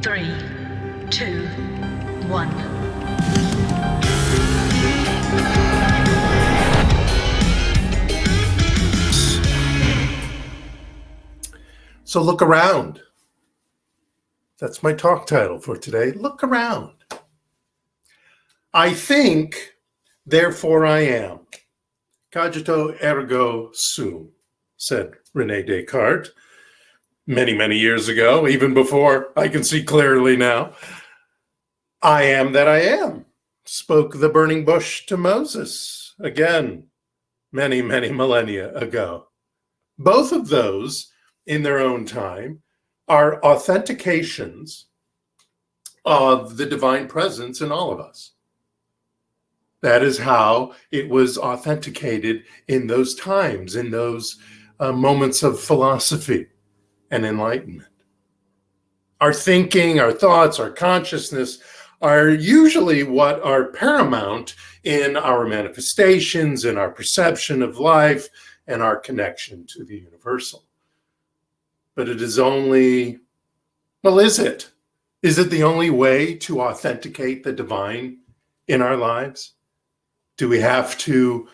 3, 2, 1. So look around. That's my talk title for today. Look around. I think, therefore I am. Cogito ergo sum, said René Descartes many, many years ago, even before I can see clearly now. I am that I am, spoke the burning bush to Moses, again, many, many millennia ago. Both of those, in their own time, are authentications of the divine presence in all of us. That is how it was authenticated in those times, in those moments of philosophy and enlightenment. Our thinking, our thoughts, our consciousness are usually what are paramount in our manifestations, in our perception of life, and our connection to the universal. But it is only, well, is it? Is it the only way to authenticate the divine in our lives? Do we have to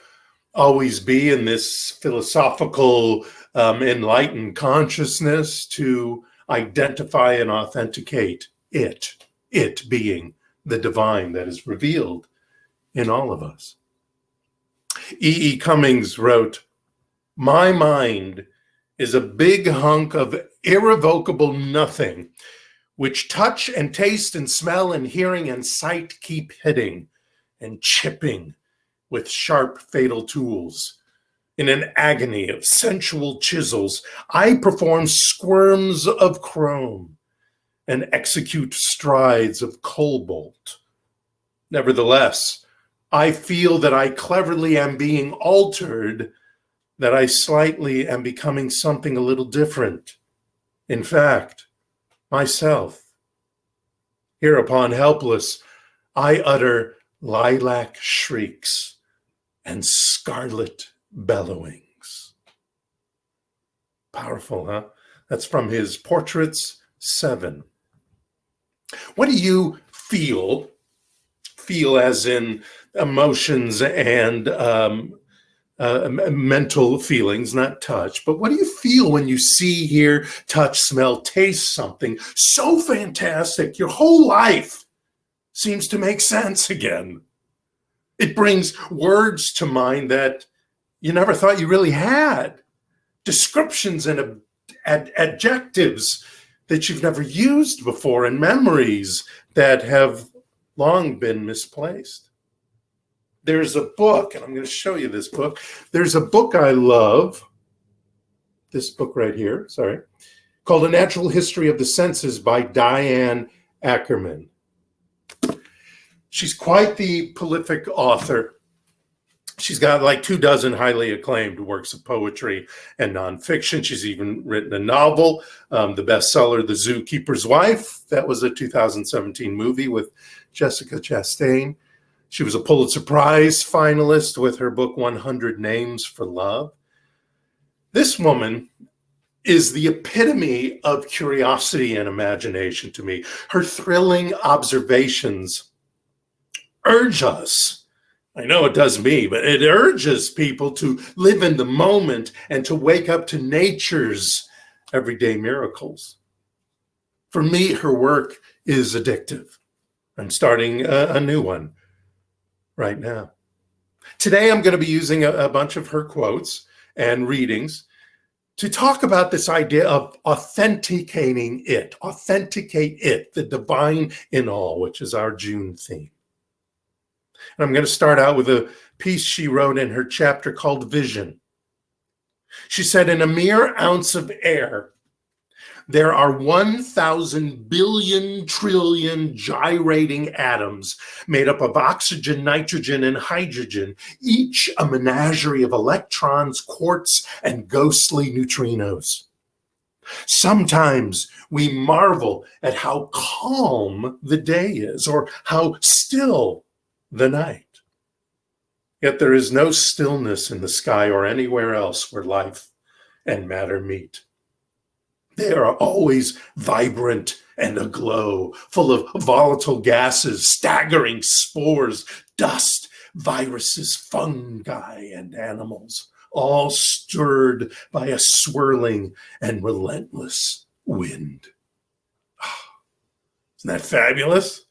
always be in this philosophical, enlightened consciousness to identify and authenticate it being the divine that is revealed in all of us? E. Cummings wrote, "My mind is a big hunk of irrevocable nothing, which touch and taste and smell and hearing and sight keep hitting and chipping with sharp fatal tools. In an agony of sensual chisels, I perform squirms of chrome and execute strides of cobalt. Nevertheless, I feel that I cleverly am being altered, that I slightly am becoming something a little different. In fact, myself. Hereupon, helpless, I utter lilac shrieks and scarlet bellowings." Powerful, huh? That's from his Portraits 7. What do you feel? Feel as in emotions and mental feelings, not touch. But what do you feel when you see, hear, touch, smell, taste something so fantastic your whole life seems to make sense again? It brings words to mind that you never thought you really had, descriptions and adjectives that you've never used before, and memories that have long been misplaced. There's a book, and I'm going to show you this book. There's a book I love, this book right here, sorry, called A Natural History of the Senses by Diane Ackerman. She's quite the prolific author. She's got like 24 highly acclaimed works of poetry and nonfiction. She's even written a novel, the bestseller, The Zookeeper's Wife. That was a 2017 movie with Jessica Chastain. She was a Pulitzer Prize finalist with her book, 100 Names for Love. This woman is the epitome of curiosity and imagination to me. Her thrilling observations urge us, I know it does me, but it urges people to live in the moment and to wake up to nature's everyday miracles. For me, her work is addictive. I'm starting a new one right now. Today, I'm going to be using a bunch of her quotes and readings to talk about this idea of authenticating it, authenticate it, the divine in all, which is our June theme. And I'm going to start out with a piece she wrote in her chapter called Vision. She said, "In a mere ounce of air, there are 1,000 billion trillion gyrating atoms made up of oxygen, nitrogen, and hydrogen, each a menagerie of electrons, quarks, and ghostly neutrinos. Sometimes we marvel at how calm the day is, or how still the night. Yet there is no stillness in the sky or anywhere else where life and matter meet. They are always vibrant and aglow, full of volatile gases, staggering spores, dust, viruses, fungi, and animals, all stirred by a swirling and relentless wind. Isn't that fabulous?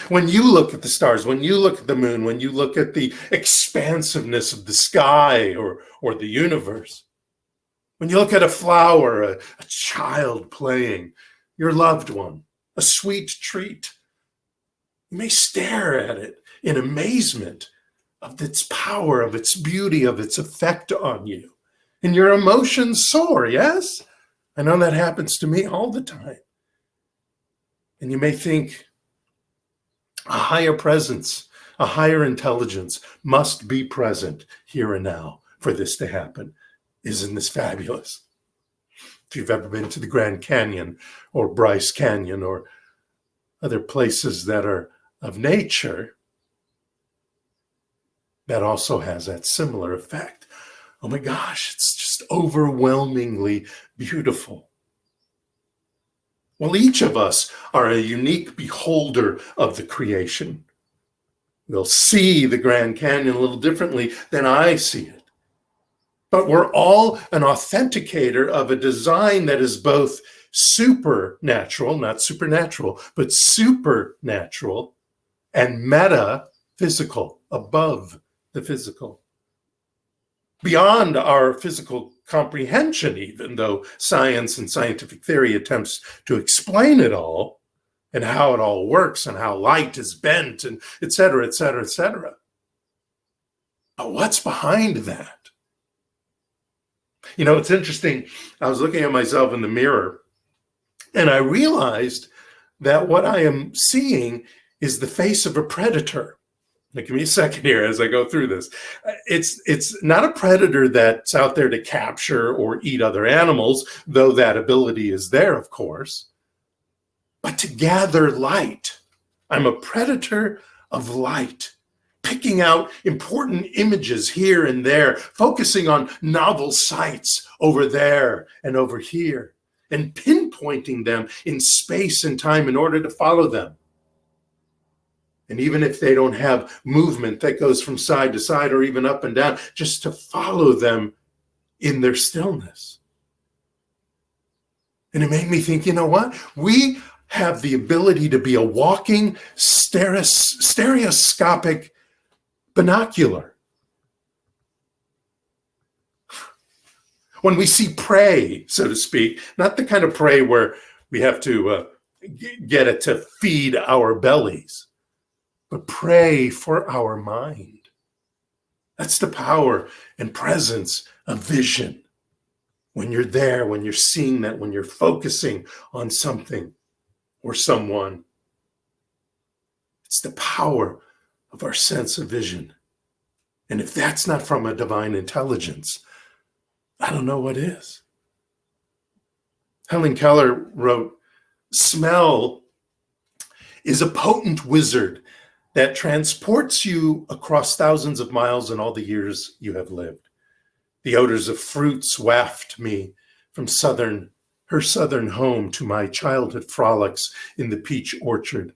When you look at the stars, when you look at the moon, when you look at the expansiveness of the sky or the universe, when you look at a flower, a child playing, your loved one, a sweet treat, you may stare at it in amazement of its power, of its beauty, of its effect on you. And your emotions soar, yes? I know that happens to me all the time. And you may think, a higher presence, a higher intelligence must be present here and now for this to happen. Isn't this fabulous? If you've ever been to the Grand Canyon or Bryce Canyon or other places that are of nature, that also has that similar effect. Oh my gosh, it's just overwhelmingly beautiful. Well, each of us are a unique beholder of the creation. We'll see the Grand Canyon a little differently than I see it. But we're all an authenticator of a design that is both supernatural, not supernatural, but supernatural, and metaphysical, above the physical. Beyond our physical comprehension, even though science and scientific theory attempts to explain it all and how it all works and how light is bent and et cetera, et cetera, et cetera. But what's behind that? You know, it's interesting. I was looking at myself in the mirror and I realized that what I am seeing is the face of a predator. Now, give me a second here as I go through this. It's not a predator that's out there to capture or eat other animals, though that ability is there, of course, but to gather light. I'm a predator of light, picking out important images here and there, focusing on novel sights over there and over here, and pinpointing them in space and time in order to follow them. And even if they don't have movement that goes from side to side or even up and down, just to follow them in their stillness. And it made me think, you know what? We have the ability to be a walking stereoscopic binocular. When we see prey, so to speak, not the kind of prey where we have to get it to feed our bellies, but pray for our mind. That's the power and presence of vision. When you're there, when you're seeing that, when you're focusing on something or someone, it's the power of our sense of vision. And if that's not from a divine intelligence, I don't know what is. Helen Keller wrote, "Smell is a potent wizard that transports you across thousands of miles in all the years you have lived. The odors of fruits waft me from her southern home to my childhood frolics in the peach orchard.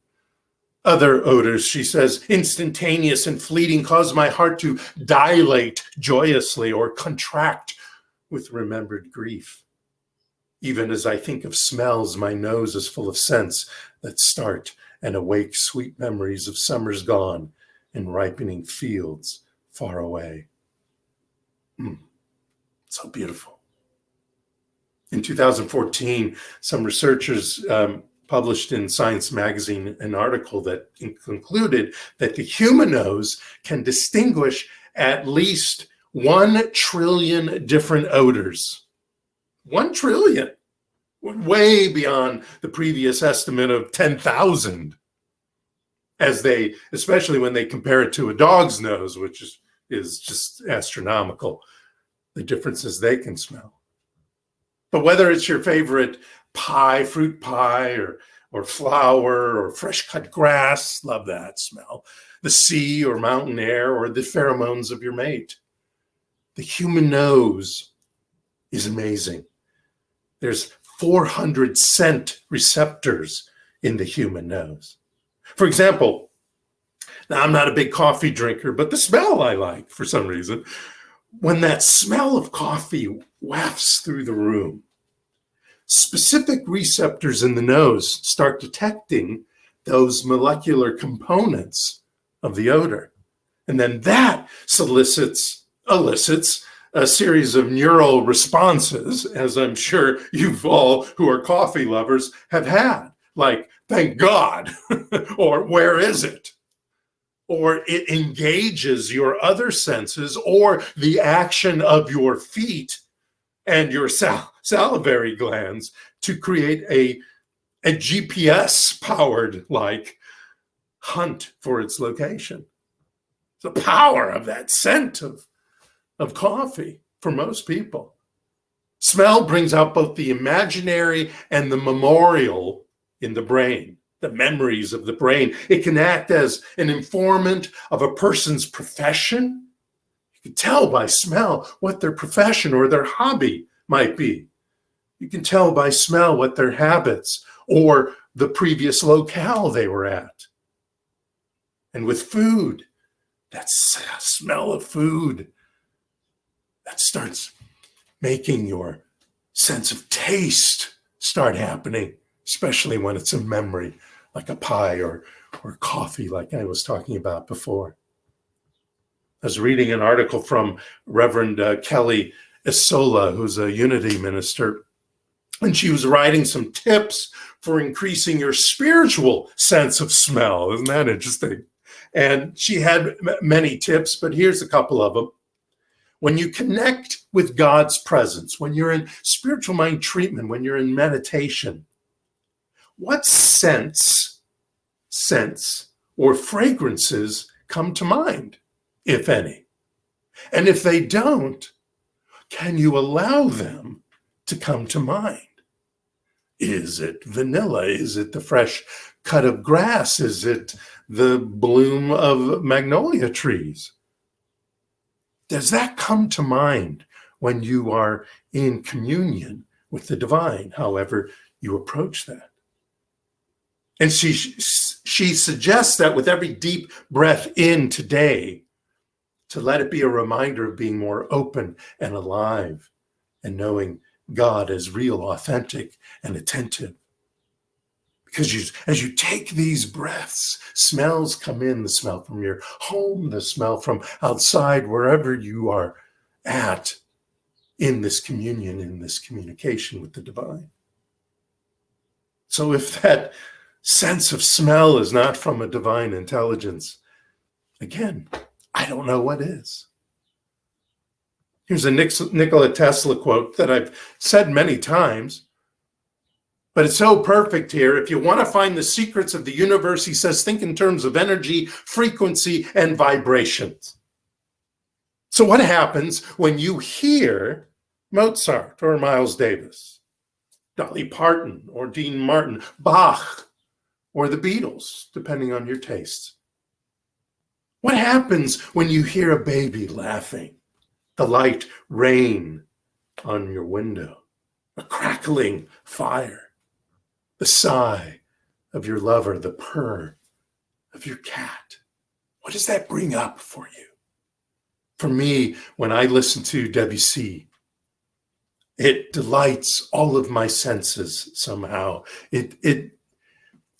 Other odors," she says, "instantaneous and fleeting, cause my heart to dilate joyously or contract with remembered grief. Even as I think of smells, my nose is full of scents that start and awake sweet memories of summers gone and ripening fields far away." So beautiful. In 2014, some researchers published in Science magazine an article that concluded that the human nose can distinguish at least 1 trillion different odors. 1 trillion. Way beyond the previous estimate of 10,000, especially when they compare it to a dog's nose, which is just astronomical, the differences they can smell. But whether it's your favorite pie, fruit pie, or flower, or fresh cut grass, love that smell, the sea or mountain air, or the pheromones of your mate, the human nose is amazing. There's 400 scent receptors in the human nose. For example, now I'm not a big coffee drinker, but the smell I like for some reason. When that smell of coffee wafts through the room, specific receptors in the nose start detecting those molecular components of the odor. And then that elicits a series of neural responses, as I'm sure you've all who are coffee lovers have had, like, thank God, or where is it? Or it engages your other senses, or the action of your feet and your salivary glands to create a GPS-powered like hunt for its location. The power of that scent of coffee for most people. Smell brings out both the imaginary and the memorial in the brain, the memories of the brain. It can act as an informant of a person's profession. You can tell by smell what their profession or their hobby might be. You can tell by smell what their habits or the previous locale they were at. And with food, that smell of food, that starts making your sense of taste start happening, especially when it's a memory, like a pie or coffee, like I was talking about before. I was reading an article from Reverend Kelly Isola, who's a Unity minister, and she was writing some tips for increasing your spiritual sense of smell. Isn't that interesting? And she had many tips, but here's a couple of them. When you connect with God's presence, when you're in spiritual mind treatment, when you're in meditation, what scents or fragrances come to mind, if any? And if they don't, can you allow them to come to mind? Is it vanilla? Is it the fresh cut of grass? Is it the bloom of magnolia trees? Does that come to mind when you are in communion with the divine, however you approach that? And she suggests that with every deep breath in today, to let it be a reminder of being more open and alive and knowing God as real, authentic, and attentive. Because as you take these breaths, smells come in, the smell from your home, the smell from outside, wherever you are at in this communion, in this communication with the divine. So if that sense of smell is not from a divine intelligence, again, I don't know what is. Here's a Nikola Tesla quote that I've said many times, but it's so perfect here. If you want to find the secrets of the universe, he says, think in terms of energy, frequency, and vibrations. So what happens when you hear Mozart or Miles Davis, Dolly Parton or Dean Martin, Bach, or the Beatles, depending on your tastes? What happens when you hear a baby laughing, the light rain on your window, a crackling fire, the sigh of your lover, the purr of your cat? What does that bring up for you? For me, when I listen to Debussy, it delights all of my senses somehow. It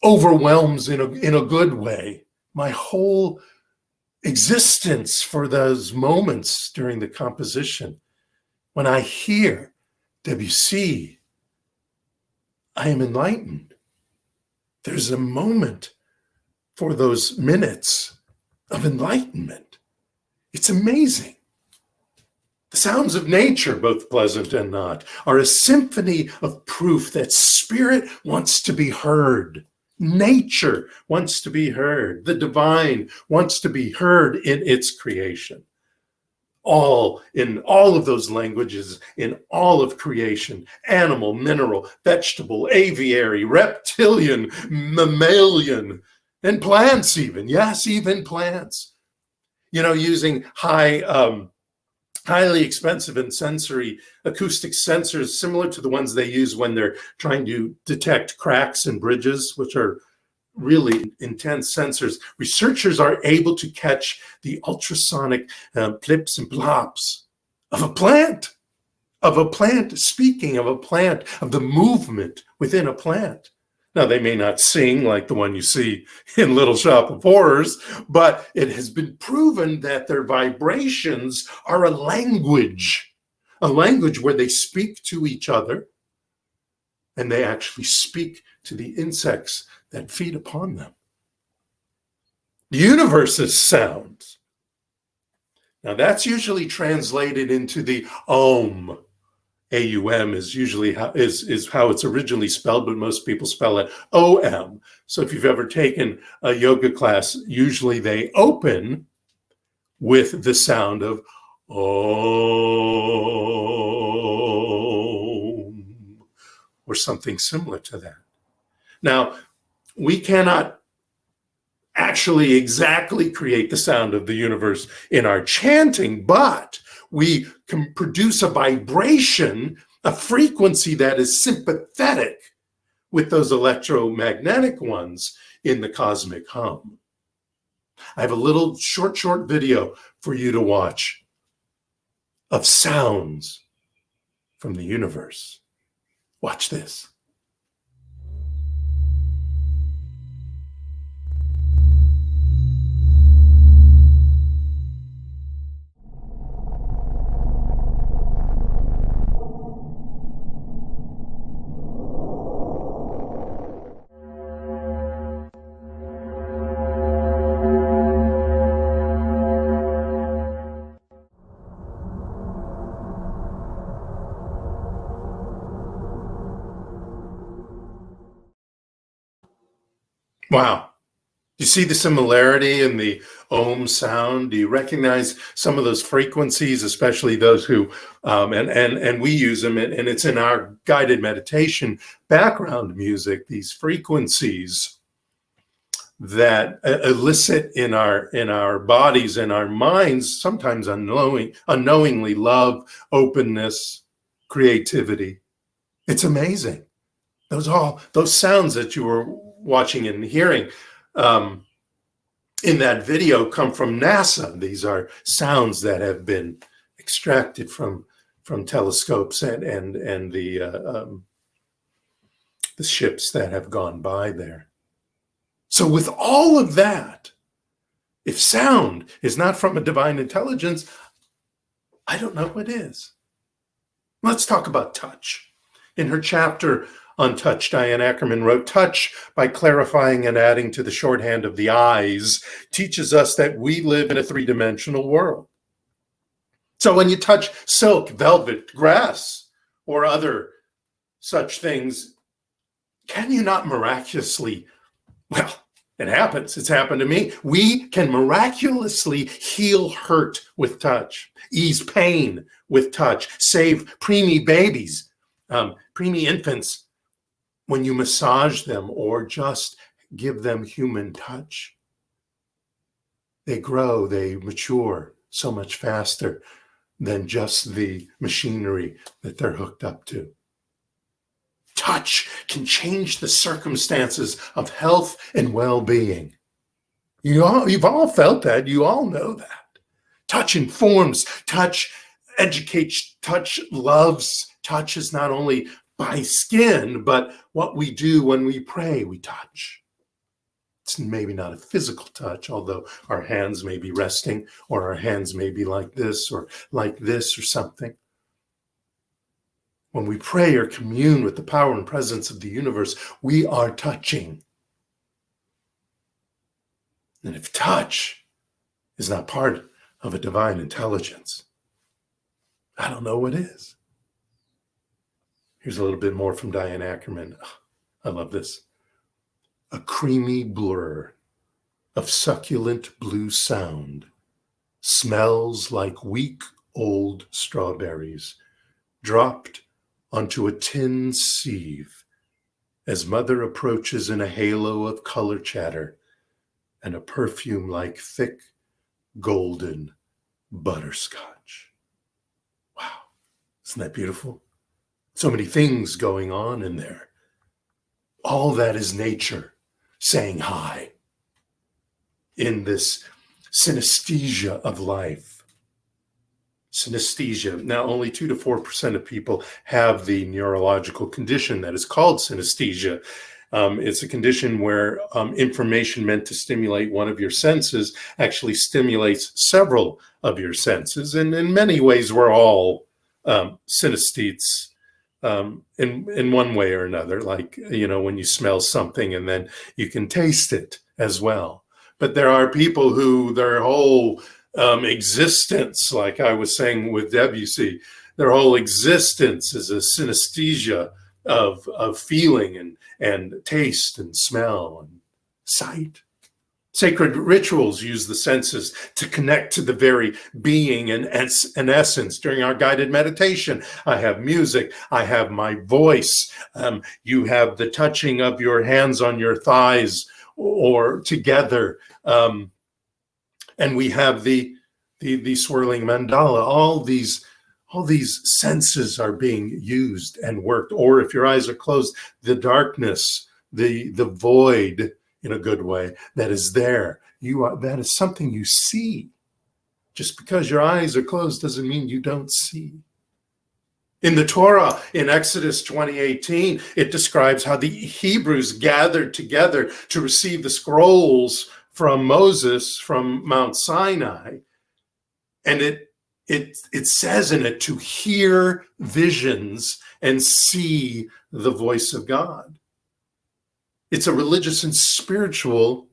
overwhelms in a good way my whole existence for those moments during the composition. When I hear Debussy, I am enlightened. There's a moment for those minutes of enlightenment. It's amazing. The sounds of nature, both pleasant and not, are a symphony of proof that spirit wants to be heard. Nature wants to be heard. The divine wants to be heard in its creation. All in all of those languages, in all of creation, animal, mineral, vegetable, aviary, reptilian, mammalian, and plants even. Yes, even plants. You know, using high highly expensive and sensory acoustic sensors, similar to the ones they use when they're trying to detect cracks in bridges, which are really intense sensors. Researchers are able to catch the ultrasonic plips and plops of a plant, speaking of a plant, of the movement within a plant. Now, they may not sing like the one you see in Little Shop of Horrors, but it has been proven that their vibrations are a language where they speak to each other, and they actually speak to the insects that feed upon them. The universe is sound. Now, that's usually translated into the Om. AUM is usually how it's originally spelled, but most people spell it OM. So if you've ever taken a yoga class, usually they open with the sound of Om or something similar to that. Now, we cannot actually exactly create the sound of the universe in our chanting, but we can produce a vibration, a frequency that is sympathetic with those electromagnetic ones in the cosmic hum. I have a little short video for you to watch of sounds from the universe. Watch this. Wow. You see the similarity in the Om sound? Do you recognize some of those frequencies, especially those who, and we use them, and it's in our guided meditation background music, these frequencies that elicit in our bodies and our minds, sometimes unknowingly, love, openness, creativity. It's amazing. Those sounds that you were watching and hearing in that video come from NASA. These are sounds that have been extracted from telescopes and the ships that have gone by there. So with all of that, if sound is not from a divine intelligence, I don't know what is. Let's talk about touch. In her chapter on touch, Diane Ackerman wrote, "Touch, by clarifying and adding to the shorthand of the eyes, teaches us that we live in a three-dimensional world." So when you touch silk, velvet, grass, or other such things, can you not miraculously, well, it happens. It's happened to me. We can miraculously heal hurt with touch, ease pain with touch, save preemie babies, preemie infants, when you massage them or just give them human touch. They grow, they mature so much faster than just the machinery that they're hooked up to. Touch can change the circumstances of health and well-being. You've all felt that. You all know that. Touch informs, touch educates, touch loves. Touch is not only by skin, but what we do when we pray, we touch. It's maybe not a physical touch, although our hands may be resting, or our hands may be like this or something. When we pray or commune with the power and presence of the universe, we are touching. And if touch is not part of a divine intelligence, I don't know what is. Here's a little bit more from Diane Ackerman. I love this. A creamy blur of succulent blue sound smells like week old strawberries dropped onto a tin sieve as mother approaches in a halo of color chatter and a perfume like thick golden butterscotch. Isn't that beautiful? So many things going on in there. All that is nature saying hi in this synesthesia of life. Synesthesia. Now, only 2 to 4% of people have the neurological condition that is called synesthesia. It's a condition where information meant to stimulate one of your senses actually stimulates several of your senses. And in many ways, we're all synesthetes in one way or another, like, when you smell something and then you can taste it as well. But there are people who their whole existence, like I was saying with Debussy, their whole existence is a synesthesia of feeling and taste and smell and sight. Sacred rituals use the senses to connect to the very being and essence. During our guided meditation, I have music, I have my voice. You have the touching of your hands on your thighs or together. And we have the swirling mandala. All these senses are being used and worked. Or if your eyes are closed, the darkness, the void, in a good way, that is there. That is something you see. Just because your eyes are closed doesn't mean you don't see. In the Torah, in Exodus 20:18, it describes how the Hebrews gathered together to receive the scrolls from Moses from Mount Sinai. And it says in it to hear visions and see the voice of God. It's a religious and spiritual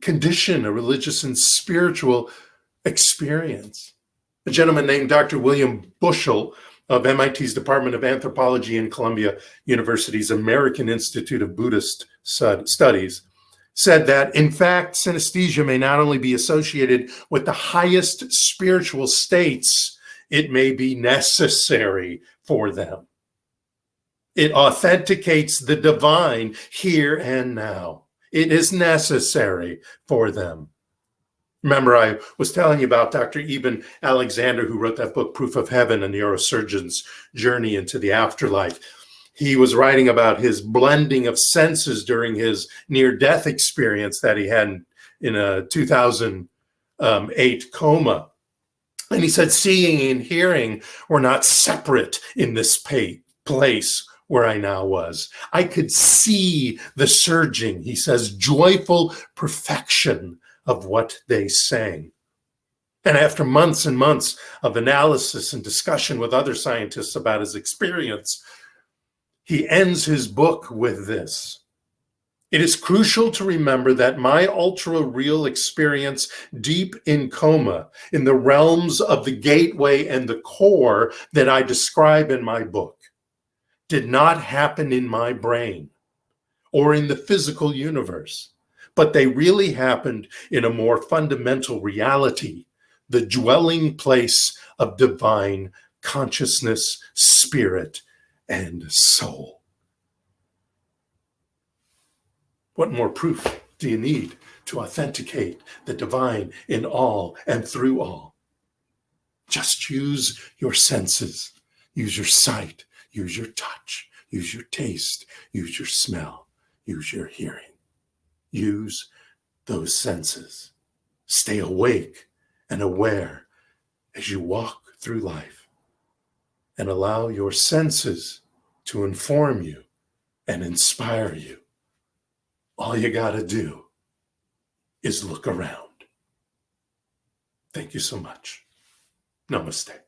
condition, a religious and spiritual experience. A gentleman named Dr. William Bushell of MIT's Department of Anthropology and Columbia University's American Institute of Buddhist Studies said that, in fact, synesthesia may not only be associated with the highest spiritual states, it may be necessary for them. It authenticates the divine here and now. It is necessary for them. Remember, I was telling you about Dr. Eben Alexander, who wrote that book, Proof of Heaven, a neurosurgeon's journey into the afterlife. He was writing about his blending of senses during his near-death experience that he had in a 2008 coma. And he said, seeing and hearing were not separate in this place where I now was. I could see the surging, he says, joyful perfection of what they sang. And after months and months of analysis and discussion with other scientists about his experience, he ends his book with this. It is crucial to remember that my ultra-real experience deep in coma, in the realms of the gateway and the core that I describe in my book, did not happen in my brain or in the physical universe, but they really happened in a more fundamental reality, the dwelling place of divine consciousness, spirit, and soul. What more proof do you need to authenticate the divine in all and through all? Just use your senses, use your sight, use your touch, use your taste, use your smell, use your hearing. Use those senses. Stay awake and aware as you walk through life, and allow your senses to inform you and inspire you. All you got to do is look around. Thank you so much. Namaste.